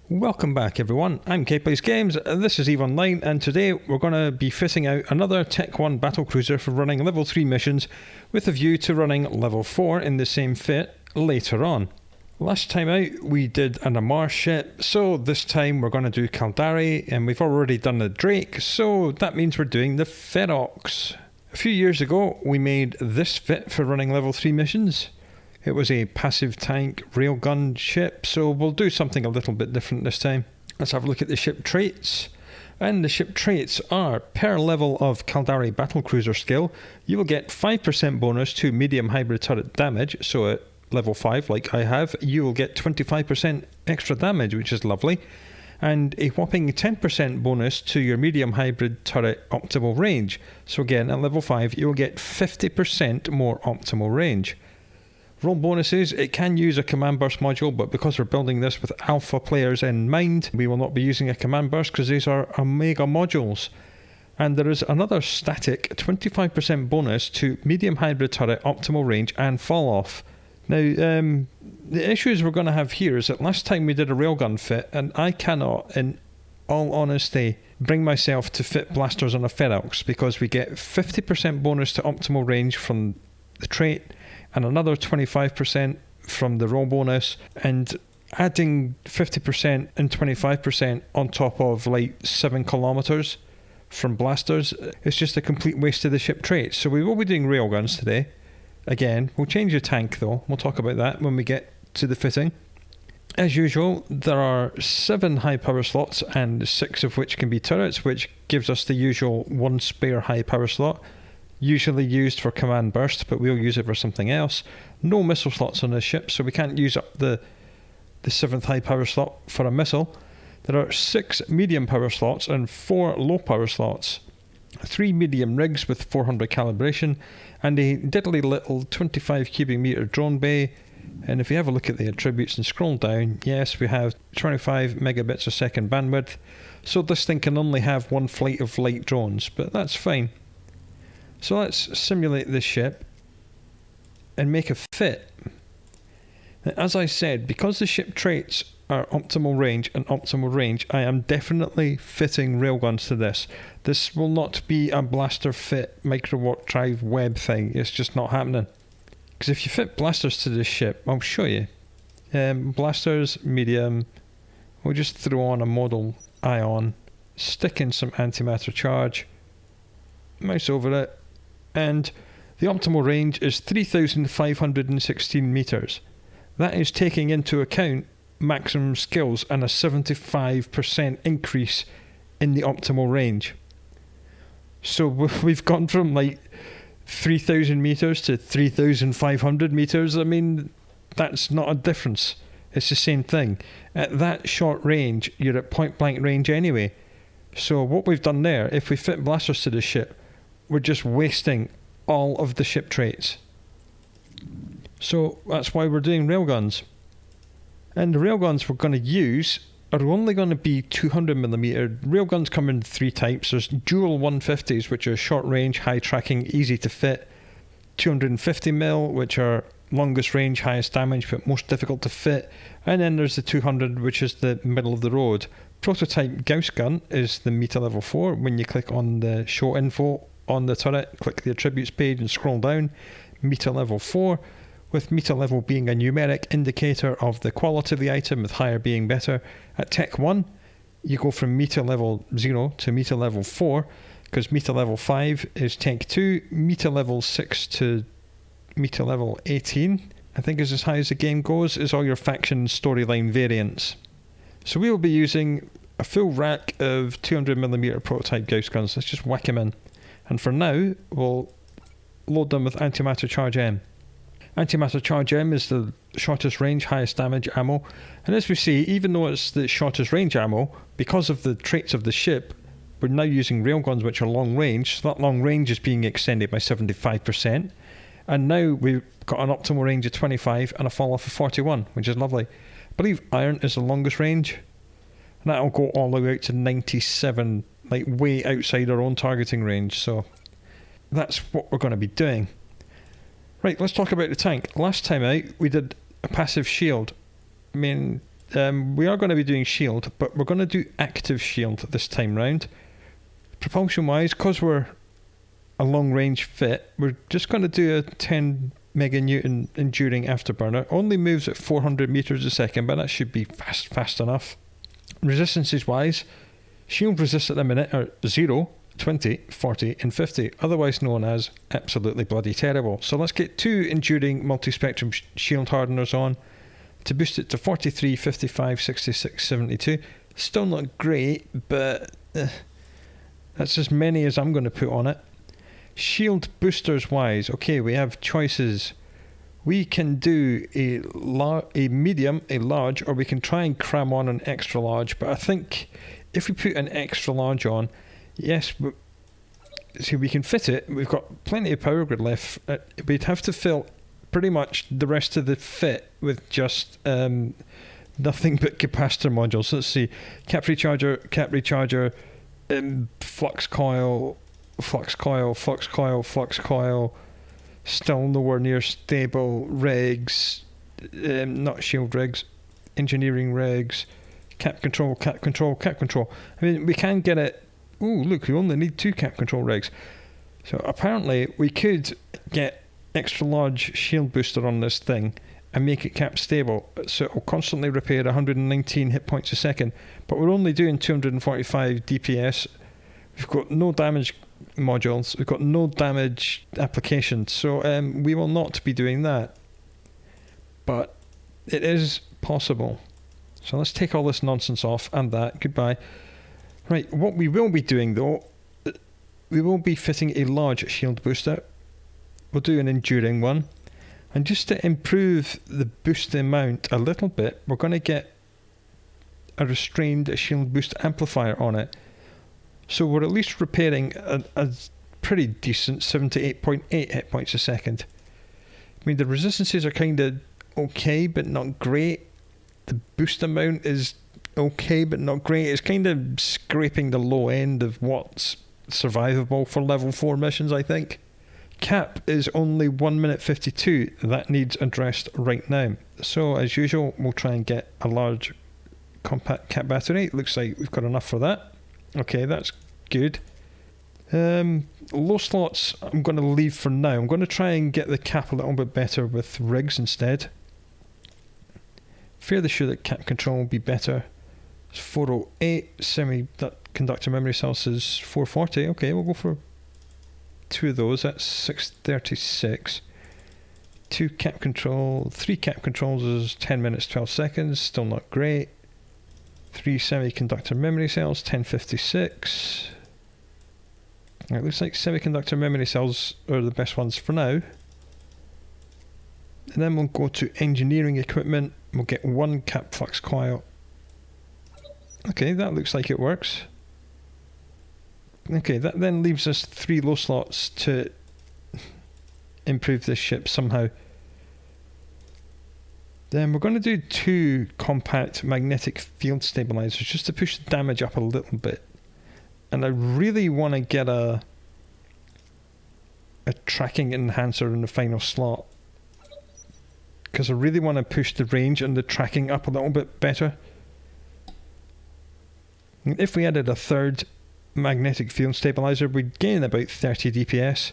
Welcome back everyone, I'm Capacitor Games, this is EVE Online, and today we're going to be fitting out another Tech 1 battlecruiser for running level 3 missions with a view to running level 4 in the same fit later on. Last time out we did an Amar ship, so this time we're going to do Caldari, and we've already done the Drake, so that means we're doing the Ferox. A few years ago we made this fit for running level 3 missions. It was a passive tank railgun ship, so we'll do something a little bit different this time. Let's have a look at the ship traits. And the ship traits are, per level of Caldari battlecruiser skill, you will get 5% bonus to medium hybrid turret damage, so at level 5, like I have, you will get 25% extra damage, which is lovely, and a whopping 10% bonus to your medium hybrid turret optimal range. So again, at level 5, you will get 50% more optimal range. Roll bonuses, it can use a command burst module, but because we're building this with alpha players in mind, we will not be using a command burst because these are omega modules. And there is another static 25% bonus to medium hybrid turret optimal range and fall off. Now, the issues we're going to have here is that last time we did a railgun fit, and I cannot, in all honesty, bring myself to fit blasters on a Ferox because we get 50% bonus to optimal range from the trait, and another 25% from the roll bonus, and adding 50% and 25% on top of like 7 kilometers from blasters, it's just a complete waste of the ship traits. So we will be doing railguns today. Again, we'll change the tank though, we'll talk about that when we get to the fitting. As usual, there are 7 high power slots and 6 of which can be turrets, which gives us the usual 1 spare high power slot. Usually used for command burst, but we'll use it for something else. No missile slots on this ship, so we can't use up the 7th high power slot for a missile. There are 6 medium power slots and 4 low power slots. 3 medium rigs with 400 calibration, and a diddly little 25 cubic meter drone bay. And if you have a look at the attributes and scroll down, yes, we have 25 megabits a second bandwidth, so this thing can only have 1 flight of light drones, but that's fine. So let's simulate this ship and make a fit. Now, as I said, because the ship traits are optimal range and optimal range, I am definitely fitting railguns to this. This will not be a blaster fit micro warp drive web thing. It's just not happening. Because if you fit blasters to this ship, I'll show you. Blasters, medium. We'll just throw on a model ion, stick in some antimatter charge, mouse over it, and the optimal range is 3,516 meters. That is taking into account maximum skills and a 75% increase in the optimal range. So we've gone from like 3,000 meters to 3,500 meters. I mean, that's not a difference. It's the same thing. At that short range, you're at point blank range anyway. So what we've done there, if we fit blasters to the ship, we're just wasting all of the ship traits. So that's why we're doing railguns. And the railguns we're going to use are only going to be 200mm. Railguns come in 3 types. There's dual 150s, which are short range, high tracking, easy to fit. 250mm, which are longest range, highest damage, but most difficult to fit. And then there's the 200, which is the middle of the road. Prototype Gauss gun is the Meta level 4. When you click on the show info on the turret, click the attributes page and scroll down. Meta level 4, with meta level being a numeric indicator of the quality of the item, with higher being better. At Tech 1, you go from meta level 0 to meta level 4, because meta level 5 is Tech 2, meta level 6 to meta level 18, I think is as high as the game goes, is all your faction storyline variants. So we will be using a full rack of 200mm prototype Gauss guns. Let's just whack them in. And for now, we'll load them with Antimatter Charge M. Antimatter Charge M is the shortest range, highest damage ammo. And as we see, even though it's the shortest range ammo, because of the traits of the ship, we're now using railguns which are long range. So that long range is being extended by 75%. And now we've got an optimal range of 25 and a fall off of 41, which is lovely. I believe iron is the longest range. And that'll go all the way out to 97, like way outside our own targeting range. So that's what we're going to be doing. Right, let's talk about the tank. Last time out, we did a passive shield. I mean, We are going to be doing shield, but we're going to do active shield this time round. Propulsion wise, because we're a long range fit, we're just going to do a 10 meganewton enduring afterburner. Only moves at 400 meters a second, but that should be fast enough. Resistances wise, shield resists at the minute are 0, 20, 40 and 50, otherwise known as absolutely bloody terrible. So let's get 2 enduring multi-spectrum shield hardeners on to boost it to 43, 55, 66, 72. Still not great, but that's as many as I'm going to put on it. Shield boosters wise, okay, we have choices. We can do a medium, a large, or we can try and cram on an extra large, but I think if we put an extra large on, yes, see, we can fit it. We've got plenty of power grid left. We'd have to fill pretty much the rest of the fit with just nothing but capacitor modules. So let's see, cap recharger, flux coil, flux coil, flux coil, flux coil. Still nowhere near stable rigs, not shield rigs, engineering rigs, cap control. I mean, we can get it. Ooh, look, we only need 2 cap control rigs. So apparently we could get extra large shield booster on this thing and make it cap stable, so it will constantly repair 119 hit points a second. But we're only doing 245 DPS. We've got no damage modules. We've got no damage applications. So we will not be doing that. But it is possible. So let's take all this nonsense off and that. Goodbye. Right, what we will be doing though, we will be fitting a large shield booster. We'll do an enduring one. And just to improve the boost amount a little bit, we're going to get a restrained shield boost amplifier on it. So we're at least repairing a pretty decent 78.8 hit points a second. I mean, the resistances are kind of okay, but not great. The boost amount is okay, but not great. It's kind of scraping the low end of what's survivable for level 4 missions, I think. Cap is only 1 minute 52. That needs addressed right now. So as usual, we'll try and get a large compact cap battery. Looks like we've got enough for that. Okay, that's good. Low slots I'm going to leave for now. I'm going to try and get the cap a little bit better with rigs instead. Fairly sure that cap control will be better. It's 408. Semiconductor memory cells is 440. Okay, we'll go for 2 of those. That's 636. 2 cap control. 3 cap controls is 10 minutes 12 seconds. Still not great. 3 semiconductor memory cells, 1056. It looks like semiconductor memory cells are the best ones for now. And then we'll go to engineering equipment. We'll get 1 cap flux coil. Okay, that looks like it works. Okay, that then leaves us 3 low slots to improve this ship somehow. Then we're going to do 2 compact magnetic field stabilizers just to push the damage up a little bit. And I really want to get a tracking enhancer in the final slot, because I really want to push the range and the tracking up a little bit better. If we added a 3rd magnetic field stabilizer, we'd gain about 30 DPS,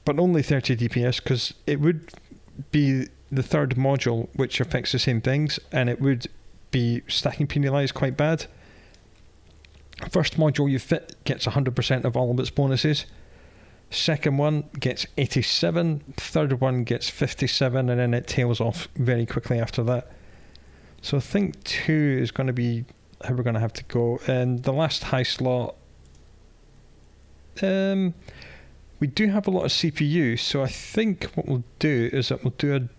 but only 30 DPS because it would be the 3rd module which affects the same things, and it would be stacking penalised quite bad. First module you fit gets 100% of all of its bonuses. Second one gets 87. Third one gets 57, and then it tails off very quickly after that. So I think 2 is going to be how we're going to have to go. And the last high slot, we do have a lot of CPU, so I think what we'll do is that we'll do a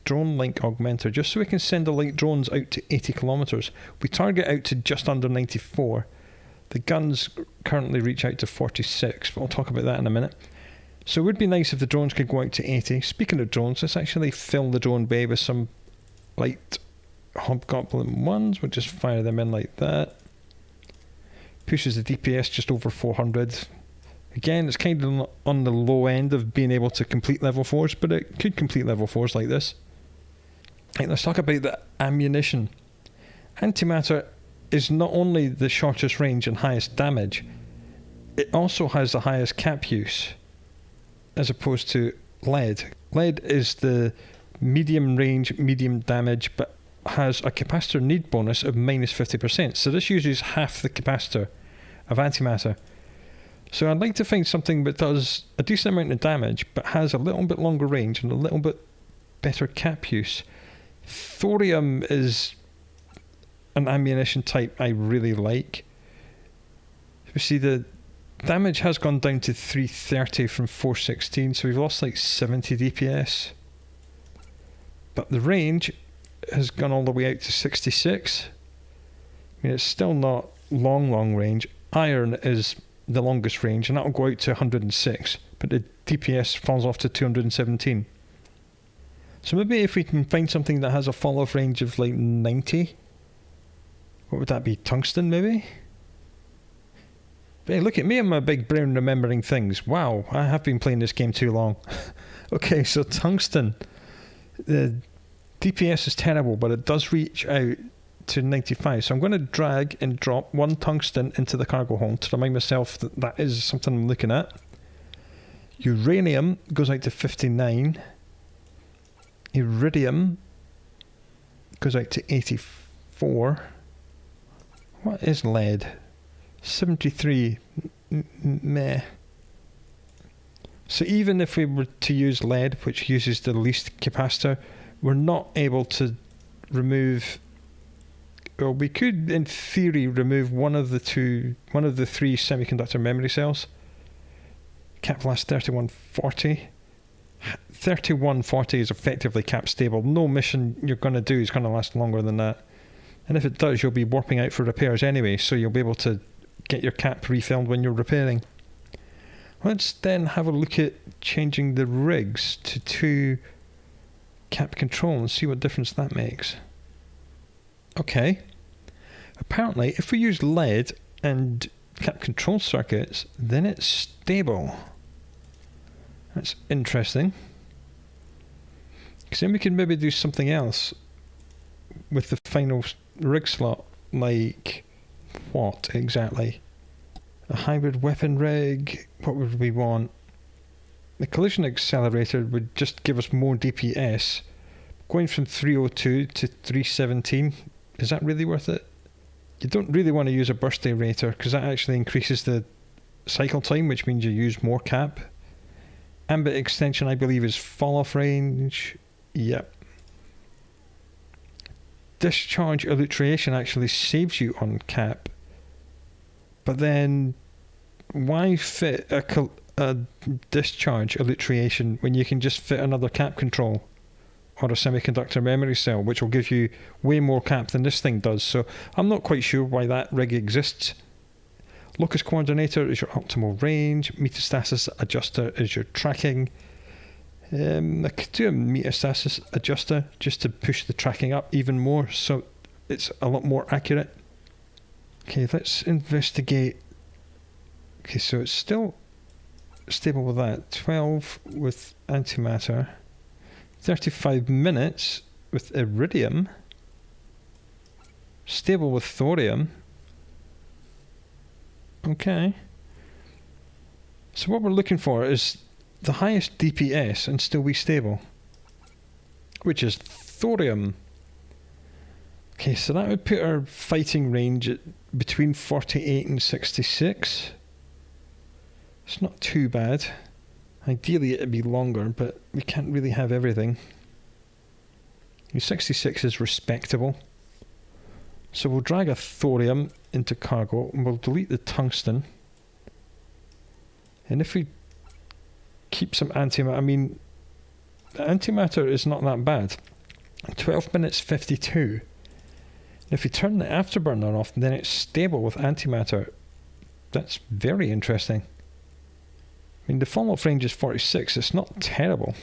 drone link augmenter just so we can send the link drones out to 80 kilometers. We target out to just under 94. The guns currently reach out to 46, but I'll talk about that in a minute. So it would be nice if the drones could go out to 80. Speaking of drones, let's actually fill the drone bay with some light hobgoblin ones. We'll just fire them in like that. Pushes the DPS just over 400. Again, it's kind of on the low end of being able to complete level 4s, but it could complete level 4s like this. Right, let's talk about the ammunition. Antimatter is not only the shortest range and highest damage, it also has the highest cap use, as opposed to lead. Lead is the medium range, medium damage, but has a capacitor need bonus of minus 50%. So this uses half the capacitor of antimatter. So I'd like to find something that does a decent amount of damage, but has a little bit longer range and a little bit better cap use. Thorium is an ammunition type I really like. You see, the damage has gone down to 330 from 416, so we've lost like 70 DPS. But the range has gone all the way out to 66. I mean, it's still not long range. Iron is the longest range, and that'll go out to 106, but the DPS falls off to 217. So maybe if we can find something that has a fall off range of like 90, what would that be? Tungsten, maybe? Hey, look at me and my big brain remembering things. Wow, I have been playing this game too long. Okay, so tungsten. The DPS is terrible, but it does reach out to 95. So I'm going to drag and drop one tungsten into the cargo hold to remind myself that that is something I'm looking at. Uranium goes out to 59. Iridium goes out to 84. What is lead? 73. Meh. So even if we were to use lead, which uses the least capacitor, we're not able to remove... Well, we could, in theory, remove one of the three semiconductor memory cells. Cap lasts 3140. 3140 is effectively cap stable. No mission you're going to do is going to last longer than that. And if it does, you'll be warping out for repairs anyway, so you'll be able to get your cap refilled when you're repairing. Let's then have a look at changing the rigs to 2 cap control and see what difference that makes. Okay. Apparently, if we use lead and cap control circuits, then it's stable. That's interesting. Because then we can maybe do something else with the final rig slot, like what exactly? A hybrid weapon rig? What would we want? The collision accelerator would just give us more DPS. Going from 302 to 317, is that really worth it? You don't really want to use a burst derator because that actually increases the cycle time, which means you use more cap. Ambit extension, I believe, is fall off range. Yep. Discharge elutriation actually saves you on cap. But then, why fit a discharge elutriation when you can just fit another cap control or a semiconductor memory cell, which will give you way more cap than this thing does? So I'm not quite sure why that rig exists. Locus coordinator is your optimal range. Metastasis adjuster is your tracking. I could do a metastasis adjuster just to push the tracking up even more, so it's a lot more accurate. Okay, let's investigate. Okay, so it's still stable with that. 12 with antimatter. 35 minutes with iridium. Stable with thorium. Okay. So what we're looking for is the highest DPS and still be stable, which is thorium. Okay, so that would put our fighting range at between 48 and 66. It's not too bad. Ideally it'd be longer, but we can't really have everything. 66 is respectable. So we'll drag a thorium into cargo and we'll delete the tungsten. And if we keep some antimatter, I mean, the antimatter is not that bad. 12 minutes 52. If we turn the afterburner off, then it's stable with antimatter. That's very interesting. I mean, the fall-off range is 46. It's not terrible.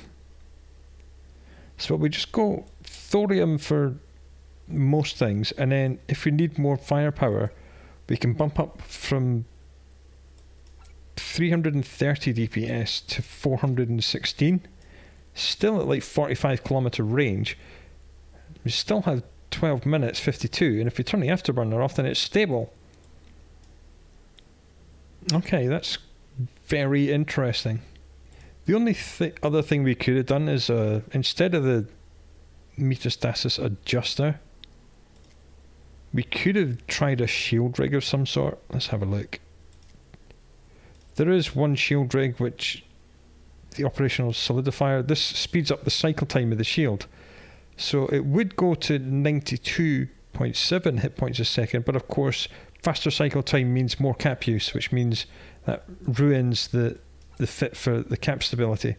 So we just go thorium for most things, and then if we need more firepower, we can bump up from 330 DPS to 416. Still at like 45 kilometer range. We still have 12 minutes 52, and if we turn the afterburner off, then it's stable. Okay, that's very interesting. The only other thing we could have done is, instead of the metastasis adjuster, we could have tried a shield rig of some sort. Let's have a look. There is one shield rig which, the operational solidifier, this speeds up the cycle time of the shield. So it would go to 92.7 hit points a second, but of course faster cycle time means more cap use, which means that ruins the fit for the cap stability.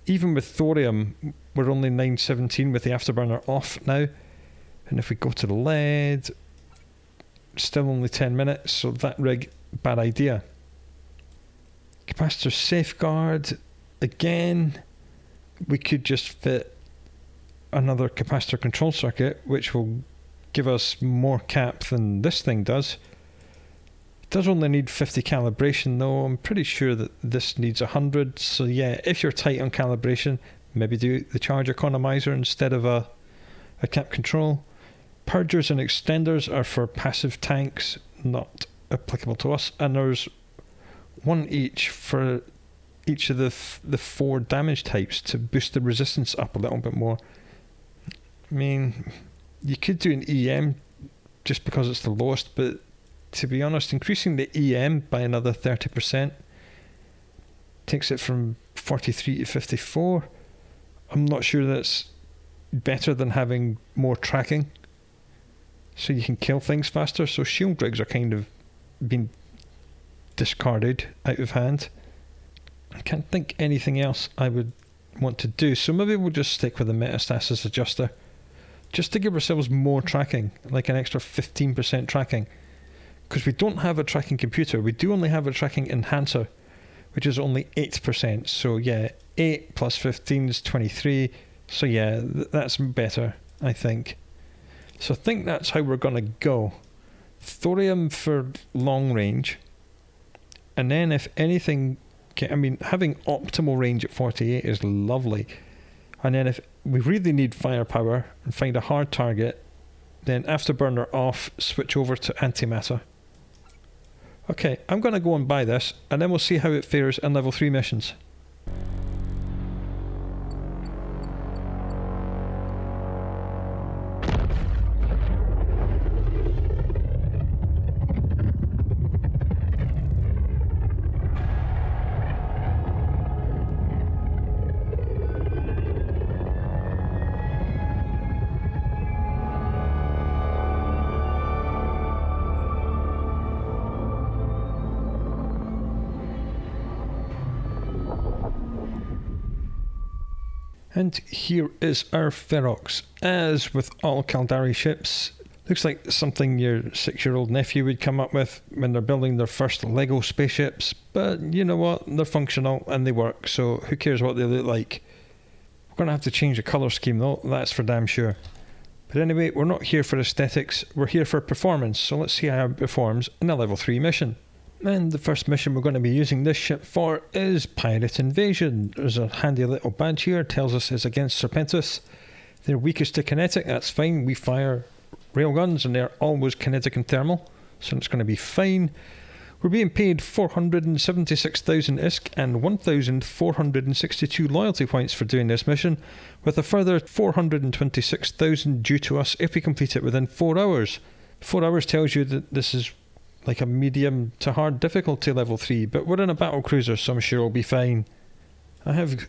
Even with thorium, we're only 917 with the afterburner off now. And if we go to the lead, still only 10 minutes, so that rig, bad idea. Capacitor safeguard, again, we could just fit another capacitor control circuit, which will give us more cap than this thing does. It does only need 50 calibration though. I'm pretty sure that this needs 100, so yeah, if you're tight on calibration, maybe do the charge economizer instead of a cap control. Purgers and extenders are for passive tanks, not applicable to us, and there's one each for each of the 4 damage types to boost the resistance up a little bit more. I mean, you could do an EM just because it's the lowest, but to be honest, increasing the EM by another 30% takes it from 43 to 54. I'm not sure that's better than having more tracking, so you can kill things faster. So shield rigs are kind of being discarded out of hand. I can't think anything else I would want to do, so maybe we'll just stick with the metastasis adjuster just to give ourselves more tracking, like an extra 15% tracking, because we don't have a tracking computer. We do only have a tracking enhancer, which is only 8%. So yeah, 8 plus 15 is 23. So yeah, that's better, I think. So I think that's how we're going to go. Thorium for long range, and then if anything, I mean, having optimal range at 48 is lovely. And then if we really need firepower and find a hard target, then afterburner off, switch over to antimatter. Okay, I'm going to go and buy this, and then we'll see how it fares in level 3 missions. And here is our Ferox. As with all Caldari ships, looks like something your 6-year-old nephew would come up with when they're building their first Lego spaceships. But you know what? They're functional and they work, so who cares what they look like? We're going to have to change the colour scheme though, that's for damn sure. But anyway, we're not here for aesthetics, we're here for performance, so let's see how it performs in a level 3 mission. And the first mission we're going to be using this ship for is Pirate Invasion. There's a handy little badge here, tells us it's against Serpentis. They're weakest to kinetic, that's fine. We fire railguns and they're always kinetic and thermal, so it's going to be fine. We're being paid 476,000 ISK and 1,462 loyalty points for doing this mission, with a further 426,000 due to us if we complete it within 4 hours. 4 hours tells you that this is like a medium to hard difficulty level 3, but we're in a battle cruiser, so I'm sure we'll be fine. I have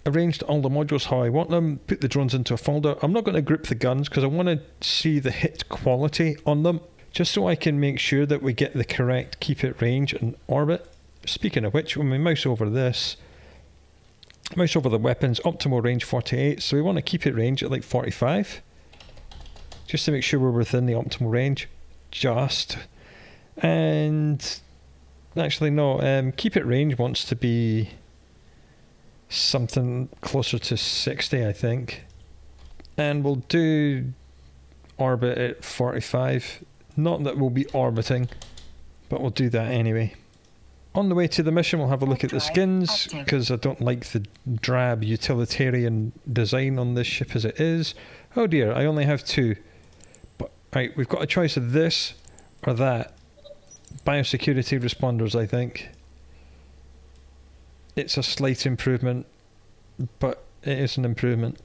arranged all the modules how I want them, put the drones into a folder. I'm not going to group the guns because I want to see the hit quality on them, just so I can make sure that we get the correct keep it range and orbit. Speaking of which, when we mouse over this, mouse over the weapons, optimal range 48, so we want to keep it range at like 45, just to make sure we're within the optimal range. And actually no, keep it range wants to be something closer to 60, I think, and we'll do orbit at 45. Not that we'll be orbiting, but we'll do that anyway. On the way to the mission, we'll have a look at the skins, because I don't like the drab utilitarian design on this ship as it is. Oh dear, I only have 2. But right, we've got a choice of this or that. Biosecurity responders, I think. It's a slight improvement, but it is an improvement.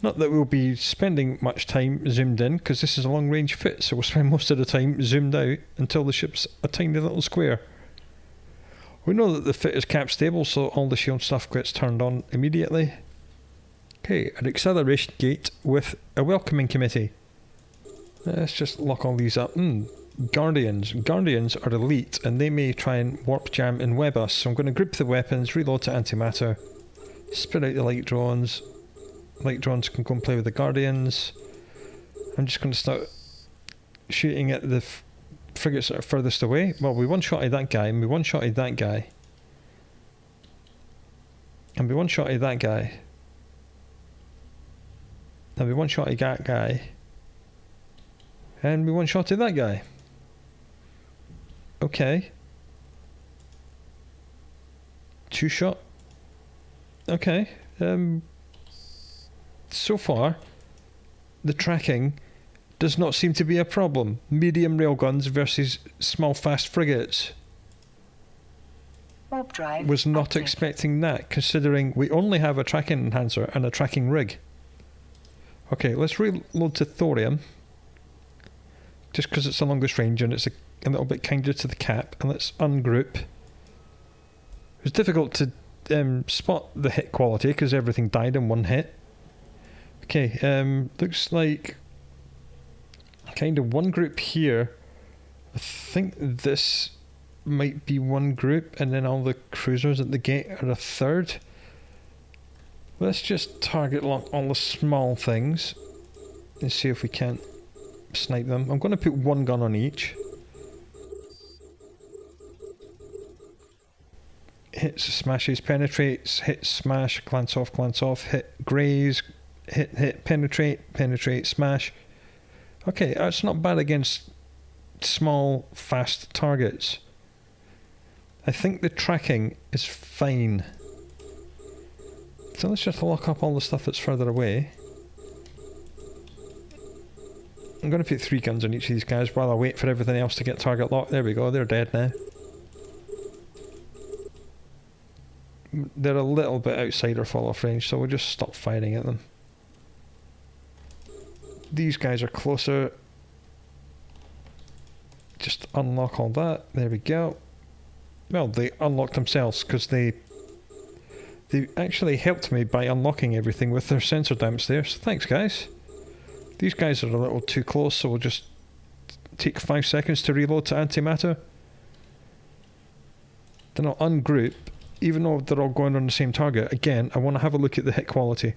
Not that we'll be spending much time zoomed in, because this is a long range fit, so we'll spend most of the time zoomed out until the ship's a tiny little square. We know that the fit is cap stable, so all the shield stuff gets turned on immediately. Okay, an acceleration gate with a welcoming committee. Let's just lock all these up. Guardians. Guardians are elite, and they may try and warp jam and web us, so I'm going to group the weapons, reload to antimatter, spit out the light drones. Light drones can go and play with the Guardians. I'm just going to start shooting at the frigates that are furthest away. Well, we one-shotted that guy, and we one-shotted that guy. And we one-shotted that guy. And we one-shotted that guy. And we one-shotted that guy. Okay. 2-shot. Okay. So far, the tracking does not seem to be a problem. Medium railguns versus small fast frigates. Warp drive Was not active. expecting that, considering we only have a tracking enhancer and a tracking rig. Okay, let's reload to thorium. Just because it's the longest range and it's a little bit kinder to the cap. And let's ungroup. It was difficult to spot the hit quality because everything died in one hit. Okay, looks like kind of one group here. I think this might be one group, and then all the cruisers at the gate are a third. Let's just target lock all the small things and see if we can't snipe them. I'm going to put one gun on each. Hits, smashes, penetrates, hit, smash, glance off, hit, graze, hit, penetrate, smash. Okay, that's not bad against small, fast targets. I think the tracking is fine. So let's just lock up all the stuff that's further away. I'm going to put 3 guns on each of these guys while I wait for everything else to get target locked. There we go, they're dead now. They're a little bit outside our fall-off range, so we'll just stop firing at them. These guys are closer. Just unlock all that. There we go. Well, they unlocked themselves because they actually helped me by unlocking everything with their sensor downstairs. Thanks, guys. These guys are a little too close, so we'll just take 5 seconds to reload to antimatter. Then I'll ungroup, even though they're all going on the same target. Again, I want to have a look at the hit quality.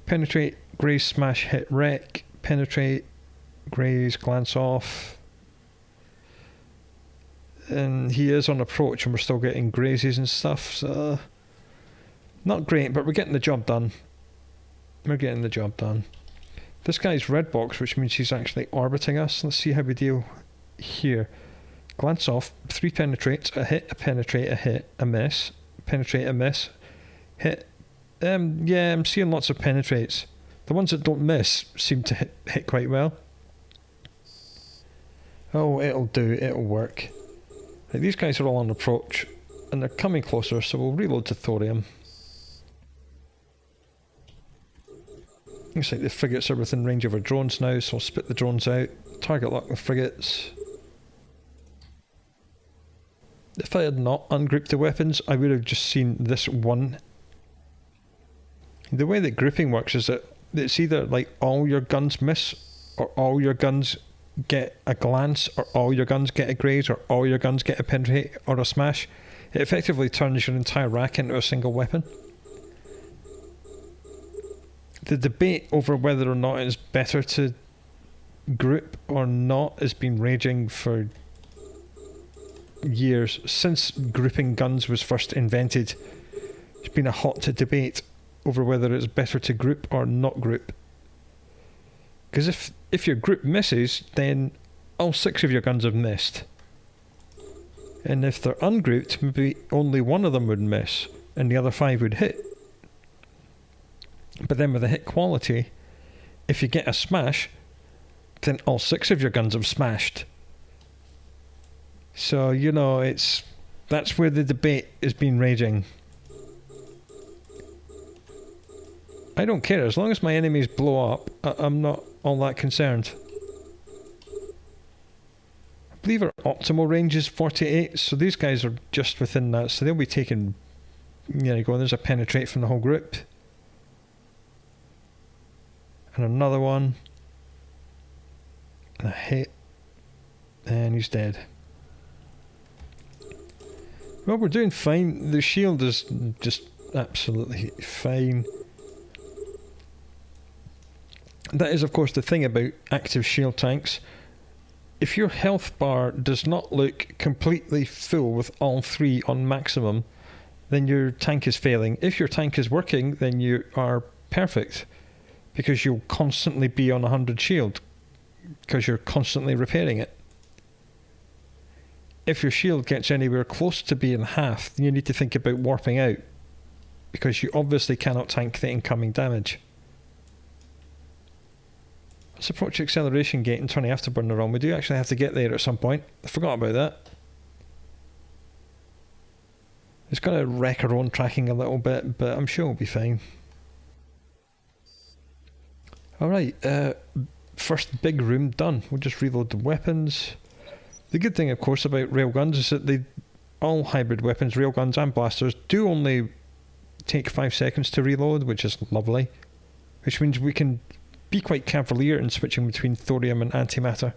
Penetrate, graze, smash, hit, wreck. Penetrate, graze, glance off. And he is on approach and we're still getting grazes and stuff, so not great, but we're getting the job done. We're getting the job done. This guy's red box, which means he's actually orbiting us. Let's see how we deal here. Glance off, 3 penetrates, a hit, a penetrate, a hit, a miss, penetrate, a miss, hit. Yeah, I'm seeing lots of penetrates. The ones that don't miss seem to hit quite well. Oh, it'll do, it'll work. Right, these guys are all on approach, and they're coming closer, so we'll reload to thorium. Looks like the frigates are within range of our drones now, so I'll spit the drones out, target lock the frigates. If I had not ungrouped the weapons, I would have just seen this one. The way that grouping works is that it's either like all your guns miss, or all your guns get a glance, or all your guns get a graze, or all your guns get a penetrate or a smash. It effectively turns your entire rack into a single weapon. The debate over whether or not it's better to group or not has been raging for years. Since grouping guns was first invented, it's been a hot debate over whether it's better to group or not group. Because if your group misses, then all 6 of your guns have missed. And if they're ungrouped, maybe only one of them would miss, and the other 5 would hit. But then with the hit quality, if you get a smash, then all 6 of your guns have smashed. So, you know, that's where the debate has been raging. I don't care, as long as my enemies blow up, I'm not all that concerned. I believe our optimal range is 48, so these guys are just within that, so they'll be taking, there you go, there's a penetrate from the whole group. And another one. And a hit. And he's dead. Well, we're doing fine. The shield is just absolutely fine. That is, of course, the thing about active shield tanks. If your health bar does not look completely full with all 3 on maximum, then your tank is failing. If your tank is working, then you are perfect, because you'll constantly be on 100 shield, because you're constantly repairing it. If your shield gets anywhere close to being half, then you need to think about warping out, because you obviously cannot tank the incoming damage. Let's approach the acceleration gate and turn the afterburner on. We do actually have to get there at some point. I forgot about that. It's going to wreck our own tracking a little bit, but I'm sure we'll be fine. Alright, first big room done. We'll just reload the weapons. The good thing, of course, about railguns is that all hybrid weapons, railguns and blasters, do only take 5 seconds to reload, which is lovely. Which means we can be quite cavalier in switching between thorium and antimatter.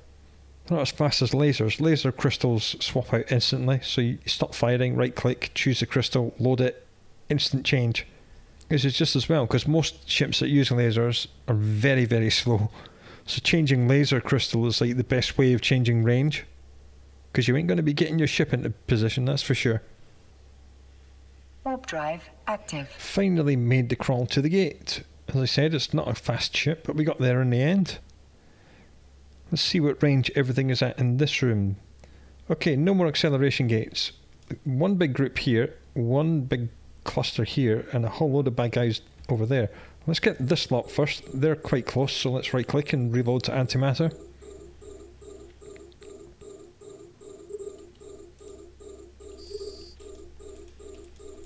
Not as fast as lasers. Laser crystals swap out instantly, so you stop firing, right click, choose the crystal, load it, instant change. This is just as well, because most ships that use lasers are very, very slow. So changing laser crystal is like the best way of changing range, because you ain't going to be getting your ship into position, that's for sure. Warp drive active. Finally made the crawl to the gate. As I said, it's not a fast ship, but we got there in the end. Let's see what range everything is at in this room. Okay, no more acceleration gates. One big group here, one big cluster here, and a whole load of bad guys over there. Let's get this lot first. They're quite close, so let's right click and reload to antimatter.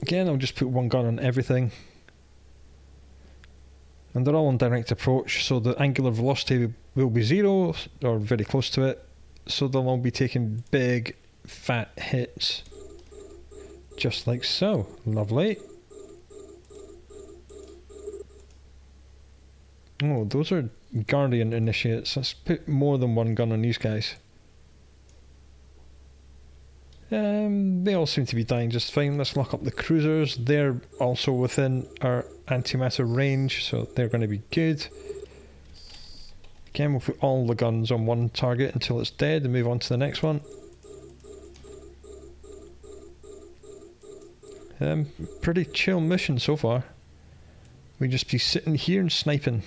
Again, I'll just put one gun on everything. And they're all on direct approach, so the angular velocity will be 0, or very close to it. So they'll all be taking big, fat hits. Just like so. Lovely. Oh, those are Guardian initiates. Let's put more than one gun on these guys. They all seem to be dying just fine. Let's lock up the cruisers. They're also within our antimatter range, so they're going to be good. Again, we'll put all the guns on one target until it's dead and move on to the next one. Pretty chill mission so far. We just be sitting here and sniping.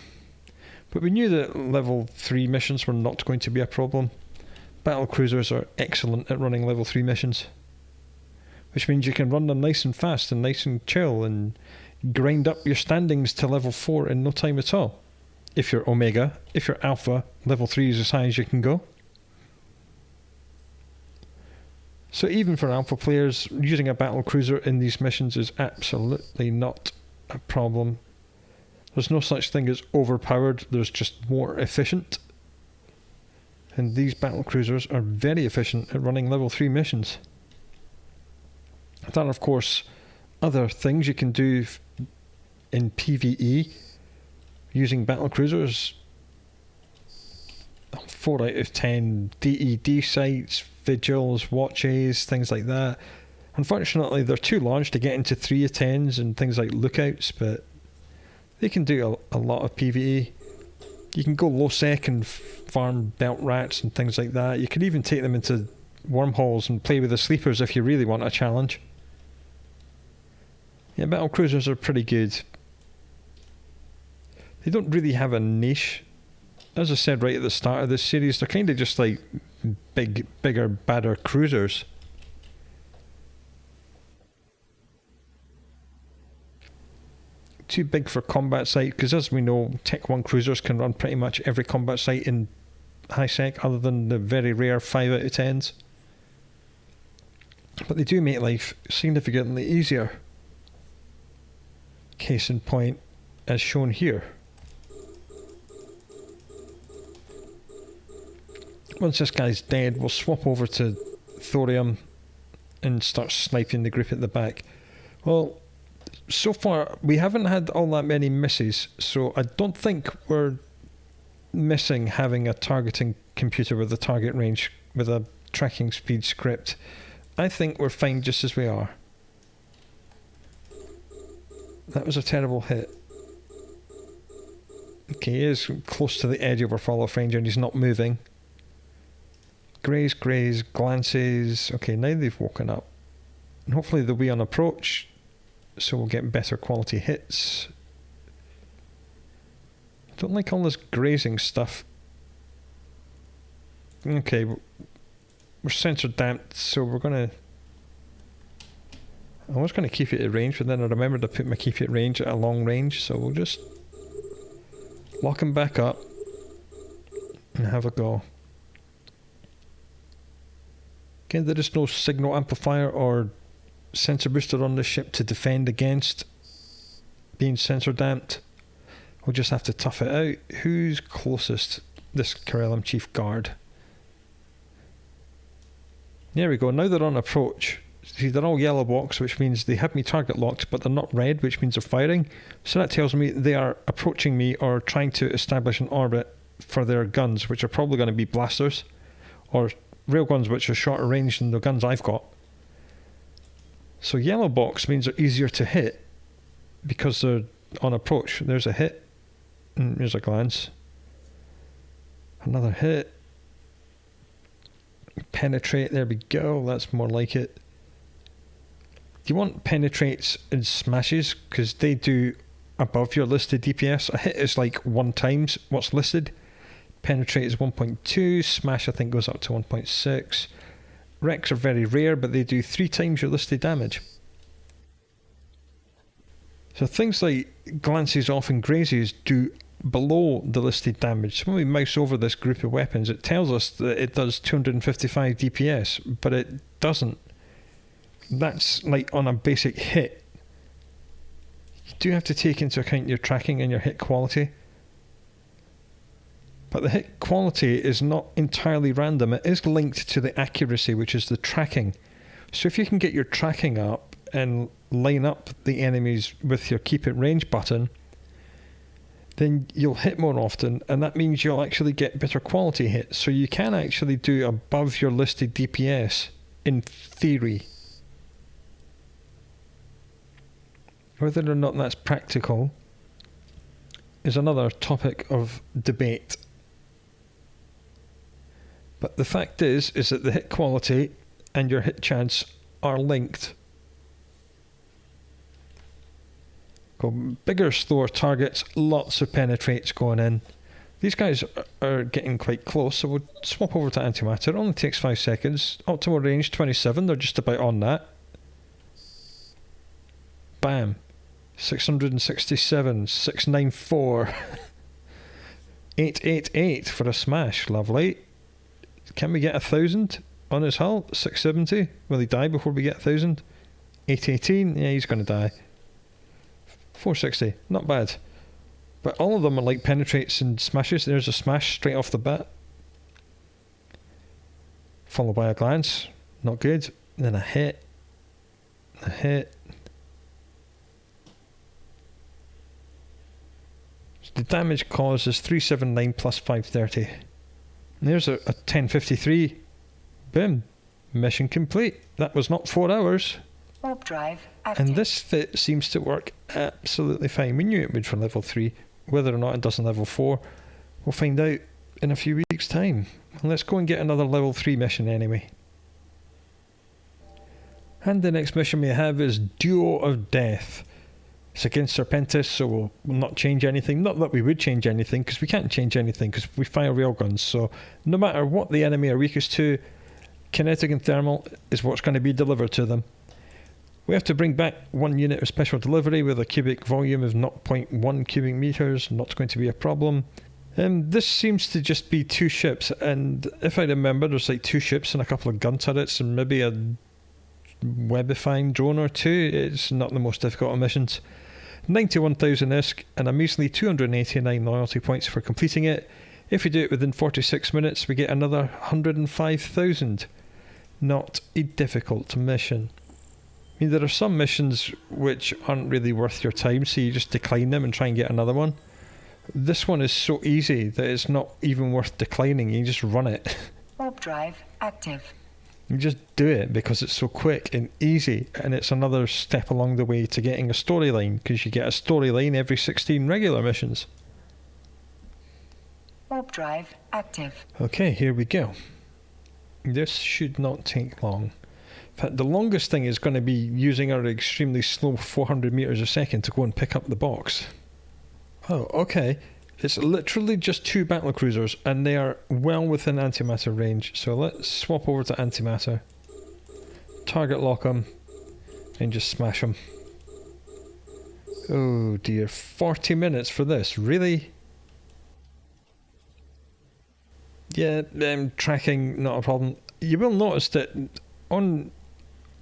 But we knew that level 3 missions were not going to be a problem. Battle cruisers are excellent at running level 3 missions, which means you can run them nice and fast and nice and chill and grind up your standings to level 4 in no time at all. If you're Omega. If you're Alpha, level 3 is as high as you can go. So even for Alpha players, using a battle cruiser in these missions is absolutely not a problem. There's no such thing as overpowered, there's just more efficient. And these battle cruisers are very efficient at running level 3 missions. Then, of course, other things you can do in PvE using battle cruisers. 4 out of 10 DED sites, vigils, watches, things like that. Unfortunately, they're too large to get into 3 of 10s and things like lookouts, but they can do a lot of PvE. You can go low sec and farm belt rats and things like that. You can even take them into wormholes and play with the sleepers if you really want a challenge. Yeah, battle cruisers are pretty good. They don't really have a niche. As I said right at the start of this series, they're kind of just like bigger, badder cruisers. too big for combat site, because as we know, Tech 1 cruisers can run pretty much every combat site in high sec, other than the very rare 5 out of 10s. But they do make life significantly easier. Case in point, as shown here. Once this guy's dead, we'll swap over to thorium and start sniping the group at the back. Well, so far we haven't had all that many misses, so I don't think we're missing having a targeting computer with a target range with a tracking speed script. I think we're fine just as we are. That was a terrible hit. Okay, he is close to the edge of our fall-off range and he's not moving. Graze, glances. Okay, now they've woken up. And hopefully they'll be on approach, so we'll get better quality hits. Don't like all this grazing stuff. Okay, we're sensor damped, so we're gonna... I was going to keep it at range, but then I remembered to put my keep it range at a long range, so we'll just lock him back up and have a go. Again, there is no signal amplifier or sensor booster on this ship to defend against being sensor damped. We'll just have to tough it out. Who's closest? This Corellum Chief Guard. There we go, now they're on approach. See, they're all yellow box, which means they have me target locked, but they're not red, which means they're firing. So that tells me they are approaching me or trying to establish an orbit for their guns, which are probably going to be blasters or railguns, which are shorter range than the guns I've got. So yellow box means they're easier to hit because they're on approach. There's a hit, and there's a glance. Another hit. Penetrate, there we go, that's more like it. You want penetrates and smashes because they do above your listed DPS. A hit is like 1 times what's listed. Penetrate is 1.2. Smash I think goes up to 1.6. Wrecks are very rare, but they do 3 times your listed damage. So things like glances off and grazes do below the listed damage. So when we mouse over this group of weapons, it tells us that it does 255 DPS, but it doesn't. That's like on a basic hit. You do have to take into account your tracking and your hit quality. But the hit quality is not entirely random. It is linked to the accuracy, which is the tracking. So if you can get your tracking up and line up the enemies with your keep it range button, then you'll hit more often, and that means you'll actually get better quality hits. So you can actually do above your listed DPS in theory. Whether or not that's practical is another topic of debate. But the fact is that the hit quality and your hit chance are linked. Go bigger, slower targets, lots of penetrates going in. These guys are getting quite close, so we'll swap over to antimatter. It only takes 5 seconds. Optimal range 27, they're just about on that. Bam. 667, 694, 888 for a smash, lovely. Can we get 1,000 on his hull? 670, will he die before we get 1,000? 818, yeah, he's going to die. 460, not bad. But all of them are like penetrates and smashes. There's a smash straight off the bat. Followed by a glance, not good. Then a hit. The damage caused is 379 plus 530. And there's a 1053. Boom. Mission complete. That was not 4 hours. Warp drive active. And this fit seems to work absolutely fine. We knew it would for level 3. Whether or not it does in level 4, we'll find out in a few weeks' time. And let's go and get another level 3 mission anyway. And the next mission we have is Duo of Death. It's against Serpentis, so we'll not change anything. Not that we would change anything, because we can't change anything, because we fire railguns. So no matter what the enemy are weakest to, kinetic and thermal is what's going to be delivered to them. We have to bring back 1 unit of special delivery with a cubic volume of 0.1 cubic meters. Not going to be a problem. This seems to just be 2 ships, and if I remember, there's like 2 ships and a couple of gun turrets and maybe a webifying drone or 2. It's not the most difficult of missions. 91,000 ISK and a measly 289 loyalty points for completing it. If we do it within 46 minutes, we get another 105,000. Not a difficult mission. I mean, there are some missions which aren't really worth your time, so you just decline them and try and get another one. This one is so easy that it's not even worth declining. You just run it. Warp drive active. You just do it because it's so quick and easy, and it's another step along the way to getting a storyline, because you get a storyline every 16 regular missions. Warp drive active. Okay, here we go. This should not take long. In fact, the longest thing is going to be using our extremely slow 400 meters a second to go and pick up the box. Oh, okay. It's literally just 2 battlecruisers, and they are well within antimatter range. So let's swap over to antimatter, target lock them, and just smash them. Oh dear, 40 minutes for this, really? Yeah, tracking, not a problem. You will notice that on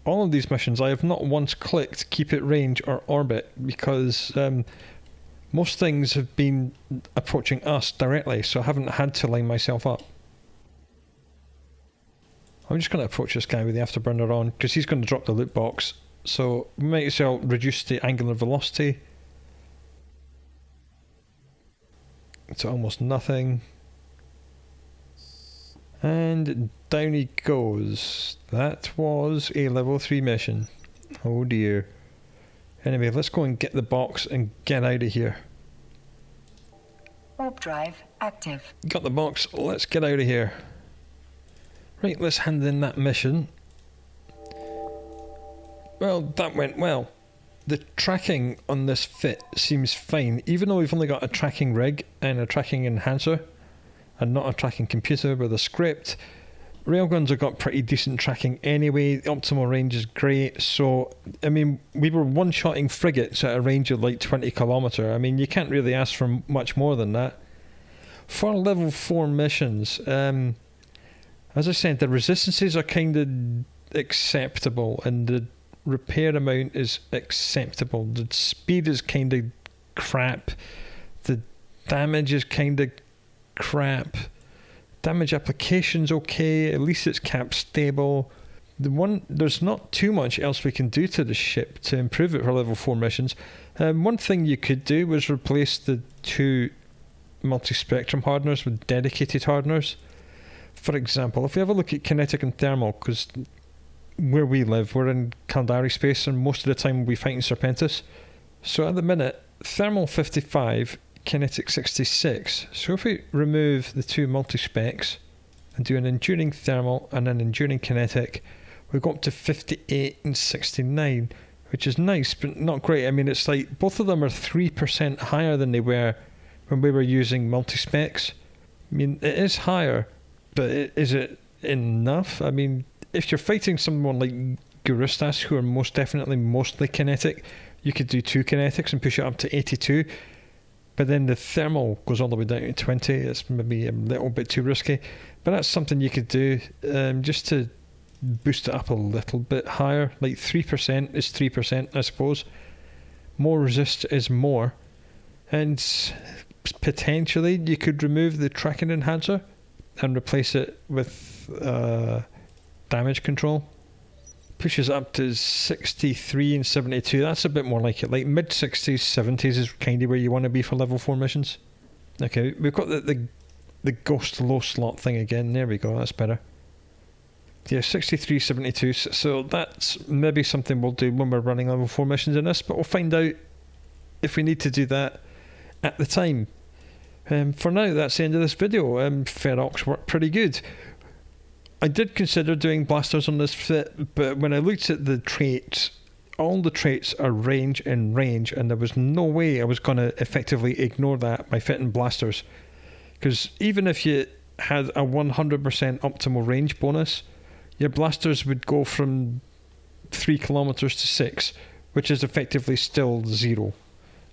all of these missions, I have not once clicked keep at range or orbit, because most things have been approaching us directly, so I haven't had to line myself up. I'm just going to approach this guy with the afterburner on, because he's going to drop the loot box, so we might as well reduce the angular velocity to almost nothing. And down he goes. That was a level 3 mission. Oh dear. Anyway, let's go and get the box and get out of here. Warp drive active. Got the box, let's get out of here. Right, let's hand in that mission. Well, that went well. The tracking on this fit seems fine, even though we've only got a tracking rig and a tracking enhancer, and not a tracking computer with a script. Railguns have got pretty decent tracking anyway. The optimal range is great. So, I mean, we were one-shotting frigates at a range of like 20 kilometre. I mean, you can't really ask for much more than that. For level 4 missions, as I said, the resistances are kind of acceptable, and the repair amount is acceptable. The speed is kind of crap. The damage is kind of crap. Damage application's okay, at least it's cap stable. There's not too much else we can do to the ship to improve it for level 4 missions. One thing you could do was replace the 2 multi-spectrum hardeners with dedicated hardeners. For example, if we have a look at kinetic and thermal, because where we live, we're in Caldari space, and most of the time we'll be fighting Serpentis. So at the minute, thermal 55, kinetic 66. So if we remove the 2 multi-specs and do an enduring thermal and an enduring kinetic, we go up to 58 and 69, which is nice but not great. I mean, it's like both of them are 3% higher than they were when we were using multi-specs. I mean, it is higher, but is it enough? I mean, if you're fighting someone like Gurustas, who are most definitely mostly kinetic, you could do 2 kinetics and push it up to 82. But then the thermal goes all the way down to 20. It's maybe a little bit too risky. But that's something you could do just to boost it up a little bit higher. Like 3% is 3%, I suppose. More resist is more. And potentially you could remove the tracking enhancer and replace it with damage control. Pushes up to 63 and 72. That's a bit more like it. Like mid 60s, 70s is kind of where you want to be for level 4 missions. Okay, we've got the ghost low slot thing again. There we go, that's better. Yeah, 63, 72. So that's maybe something we'll do when we're running level 4 missions in this, but we'll find out if we need to do that at the time. For now, that's the end of this video. Ferox worked pretty good. I did consider doing blasters on this fit, but when I looked at the traits, all the traits are range and range, and there was no way I was going to effectively ignore that by fitting blasters. Because even if you had a 100% optimal range bonus, your blasters would go from 3 kilometers to 6, which is effectively still 0.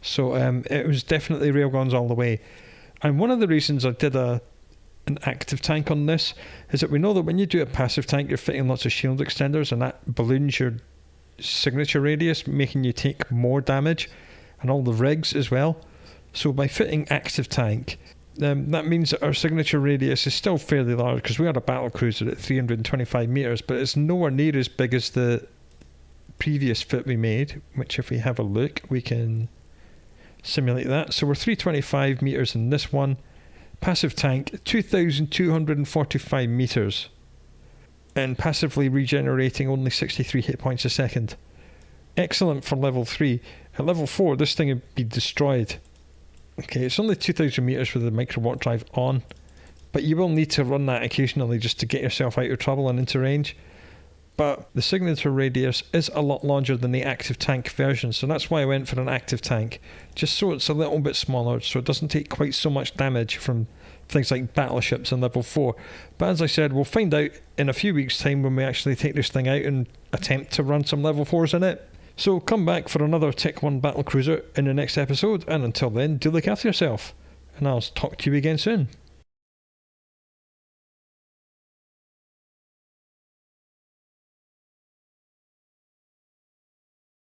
So it was definitely railguns all the way. And one of the reasons I did an active tank on this is that we know that when you do a passive tank, you're fitting lots of shield extenders, and that balloons your signature radius, making you take more damage, and all the rigs as well. So by fitting active tank, that means that our signature radius is still fairly large, because we had a battlecruiser at 325 metres, but it's nowhere near as big as the previous fit we made, which if we have a look, we can simulate that. So we're 325 metres in this one. Passive tank, 2,245 metres. And passively regenerating only 63 hit points a second. Excellent for level 3. At level 4, this thing would be destroyed. Okay, it's only 2,000 metres with the micro warp drive on, but you will need to run that occasionally just to get yourself out of trouble and into range. But the signature radius is a lot larger than the active tank version, so that's why I went for an active tank, just so it's a little bit smaller, so it doesn't take quite so much damage from things like battleships in level 4. But as I said, we'll find out in a few weeks' time when we actually take this thing out and attempt to run some level 4s in it. So come back for another Tech 1 battlecruiser in the next episode, and until then, do look after yourself, and I'll talk to you again soon.